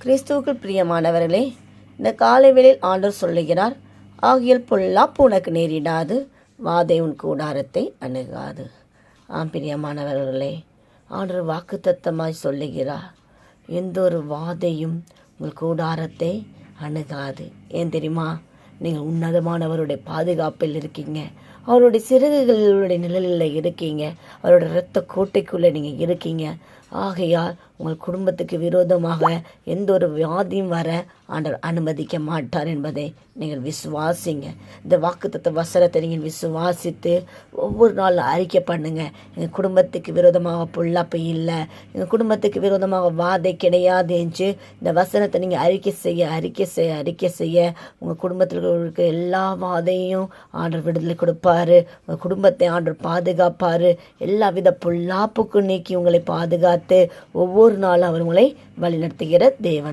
கிறிஸ்துவுக்குள் பிரியமானவர்களே, இந்த காலை வேளையில் ஆண்டவர் சொல்லுகிறார், ஆகியல் பொல்லாப்பு உனக்கு நேரிடாது, வாதை உன் கூடாரத்தை அணுகாது. பிரியமானவர்களே, ஆண்டவர் வாக்குத்தத்தமாய் சொல்லுகிறார், எந்த ஒரு வாதையும் உங்கள் கூடாரத்தை அணுகாது. ஏன் தெரியுமா? நீங்கள் உன்னதமானவருடைய பாதுகாப்பில் இருக்கீங்க, அவருடைய சிறகுகளுடைய நிழலில் இருக்கீங்க, அவருடைய இரத்த கோட்டைக்குள்ளே நீங்கள் இருக்கீங்க. ஆகையால் உங்கள் குடும்பத்துக்கு விரோதமாக எந்த ஒரு வியாதியும் வர ஆண்டவர் அனுமதிக்க மாட்டார் என்பதை நீங்கள் விசுவாசிங்க. இந்த வாக்குத்தத்த வசனத்தை நீங்கள் விசுவாசித்து ஒவ்வொரு நாள் அறிக்கை பண்ணுங்க. எங்கள் குடும்பத்துக்கு விரோதமாக பொல்லாப்பு இல்லை, எங்கள் குடும்பத்துக்கு விரோதமாக வாதை கிடையாது என்று இந்த வசனத்தை நீங்கள் அறிக்கை செய்ய உங்கள் குடும்பத்தில் இருக்க எல்லா வாதையும் ஆண்டவர் விடுதலை கொடுப்பாரு. உங்கள் குடும்பத்தை ஆண்டவர் பாதுகாப்பாரு. எல்லா வித பொல்லாப்புக்கும் நீக்கி உங்களை பாதுகாத்து ஒவ்வொரு நாளும் அவர் உங்களை வழிநடத்துகிற தேவன்.